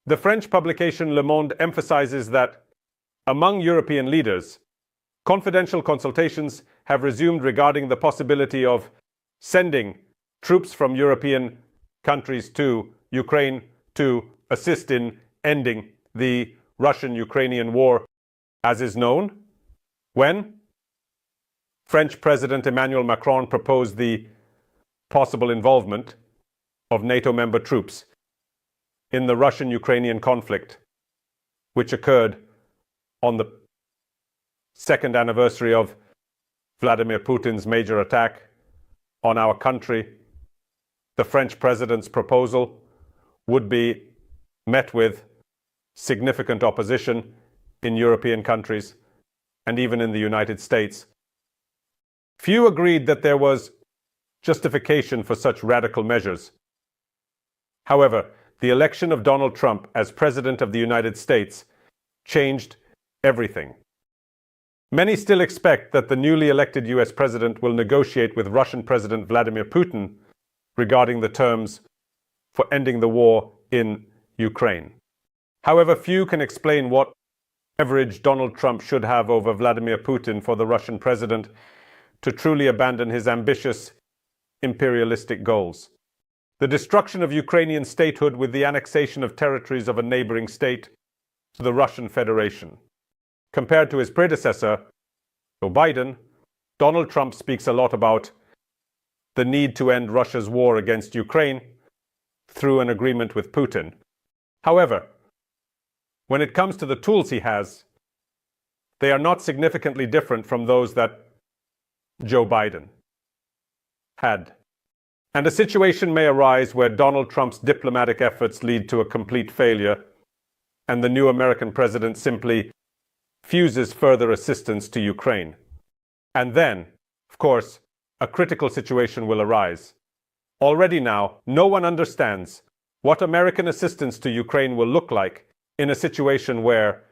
The French publication Le Monde emphasizes that among European leaders, confidential consultations have resumed regarding the possibility of sending troops from European countries to Ukraine to assist in ending the Russian-Ukrainian war, as is known, when French President Emmanuel Macron proposed the possible involvement of NATO member troops in the Russian-Ukrainian conflict, which occurred on the second anniversary of Vladimir Putin's major attack on our country. The French president's proposal would be met with significant opposition in European countries and even in the United States. Few agreed that there was justification for such radical measures. However, the election of Donald Trump as President of the United States changed everything. Many still expect that the newly elected US President will negotiate with Russian President Vladimir Putin regarding the terms for ending the war in Ukraine. However, few can explain what leverage Donald Trump should have over Vladimir Putin for the Russian president to truly abandon his ambitious imperialistic goals. The destruction of Ukrainian statehood with the annexation of territories of a neighboring state to the Russian Federation. Compared to his predecessor, Joe Biden, Donald Trump speaks a lot about the need to end Russia's war against Ukraine through an agreement with Putin. However, when it comes to the tools he has, they are not significantly different from those that Joe Biden had. And a situation may arise where Donald Trump's diplomatic efforts lead to a complete failure, and the new American president simply refuses further assistance to Ukraine. And then, of course, a critical situation will arise. Already now, no one understands what American assistance to Ukraine will look like in a situation where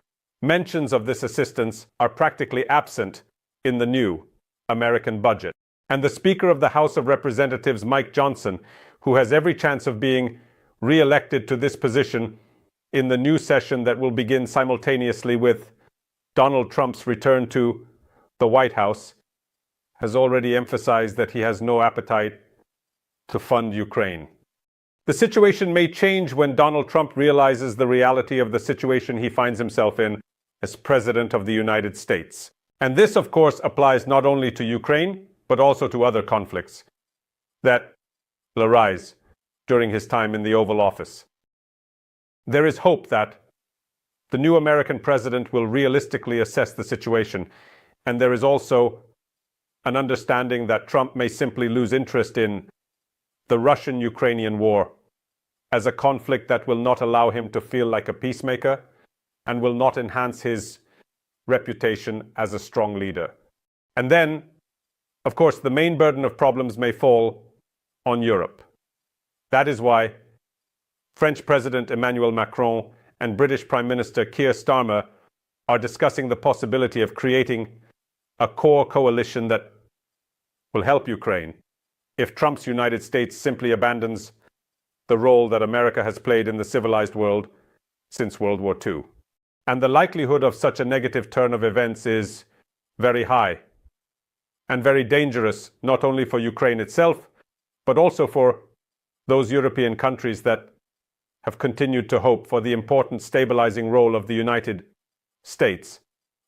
mentions of this assistance are practically absent in the new American budget. And the Speaker of the House of Representatives, Mike Johnson, who has every chance of being re-elected to this position in the new session that will begin simultaneously with Donald Trump's return to the White House, has already emphasized that he has no appetite to fund Ukraine. The situation may change when Donald Trump realizes the reality of the situation he finds himself in as President of the United States. And this, of course, applies not only to Ukraine, but also to other conflicts that will arise during his time in the Oval Office. There is hope that the new American president will realistically assess the situation, and there is also an understanding that Trump may simply lose interest in the Russian-Ukrainian war as a conflict that will not allow him to feel like a peacemaker and will not enhance his reputation as a strong leader. And then, of course, the main burden of problems may fall on Europe. That is why French President Emmanuel Macron and British Prime Minister Keir Starmer are discussing the possibility of creating a core coalition that will help Ukraine if Trump's United States simply abandons the role that America has played in the civilized world since World War II. And the likelihood of such a negative turn of events is very high and very dangerous, not only for Ukraine itself, but also for those European countries that have continued to hope for the important stabilizing role of the United States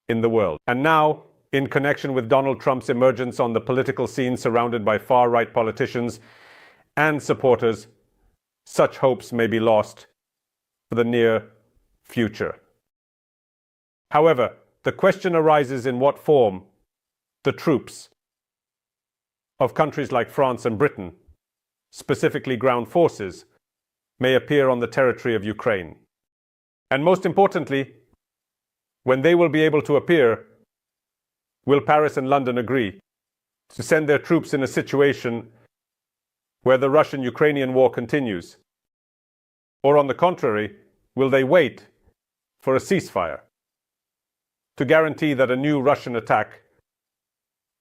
in the world. And now, in connection with Donald Trump's emergence on the political scene surrounded by far-right politicians and supporters, such hopes may be lost for the near future. However, the question arises in what form the troops of countries like France and Britain, specifically ground forces, may appear on the territory of Ukraine. And most importantly, when they will be able to appear, will Paris and London agree to send their troops in a situation where the Russian-Ukrainian war continues? Or on the contrary, will they wait for a ceasefire to guarantee that a new Russian attack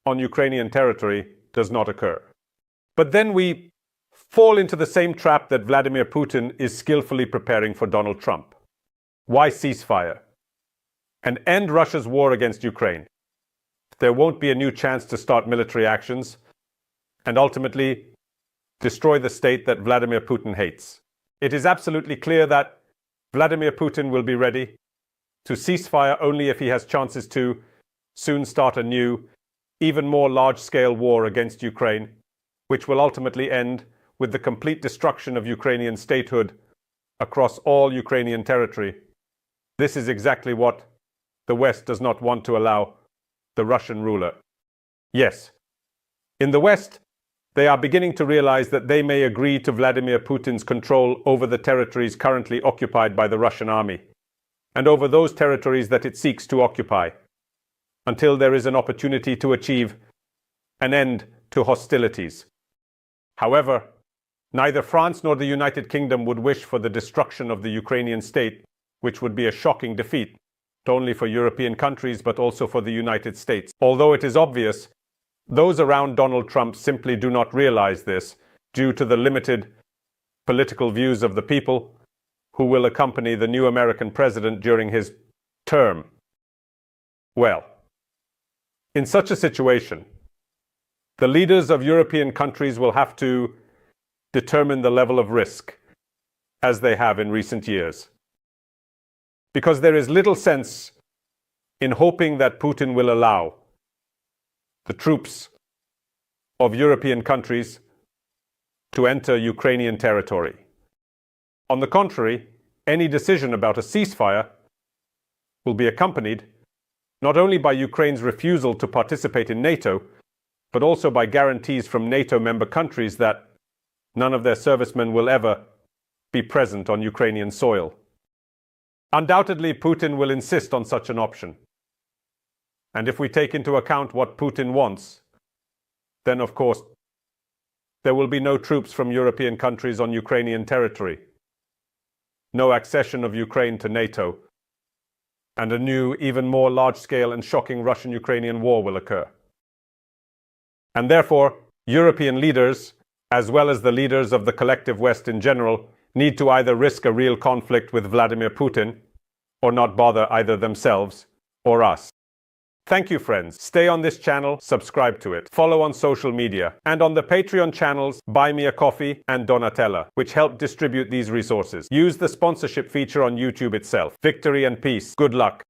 on Ukrainian territory does not occur? But then we fall into the same trap that Vladimir Putin is skillfully preparing for Donald Trump. Why ceasefire? And end Russia's war against Ukraine. There won't be a new chance to start military actions and ultimately destroy the state that Vladimir Putin hates. It is absolutely clear that Vladimir Putin will be ready to ceasefire only if he has chances to soon start a new, even more large-scale war against Ukraine, which will ultimately end with the complete destruction of Ukrainian statehood across all Ukrainian territory. This is exactly what the West does not want to allow the Russian ruler. Yes, in the West, they are beginning to realize that they may agree to Vladimir Putin's control over the territories currently occupied by the Russian army, and over those territories that it seeks to occupy, until there is an opportunity to achieve an end to hostilities. However, neither France nor the United Kingdom would wish for the destruction of the Ukrainian state, which would be a shocking defeat, not only for European countries but also for the United States. Although it is obvious, those around Donald Trump simply do not realize this due to the limited political views of the people who will accompany the new American president during his term. Well, in such a situation, the leaders of European countries will have to determine the level of risk, as they have in recent years. Because there is little sense in hoping that Putin will allow the troops of European countries to enter Ukrainian territory. On the contrary, any decision about a ceasefire will be accompanied not only by Ukraine's refusal to participate in NATO, but also by guarantees from NATO member countries that none of their servicemen will ever be present on Ukrainian soil. Undoubtedly, Putin will insist on such an option. And if we take into account what Putin wants, then of course, there will be no troops from European countries on Ukrainian territory, no accession of Ukraine to NATO, and a new, even more large-scale and shocking Russian-Ukrainian war will occur. And therefore, European leaders, as well as the leaders of the collective West in general, need to either risk a real conflict with Vladimir Putin or not bother either themselves or us. Thank you, friends. Stay on this channel, subscribe to it, follow on social media, and on the Patreon channels Buy Me a Coffee and Donatella, which help distribute these resources. Use the sponsorship feature on YouTube itself. Victory and peace. Good luck.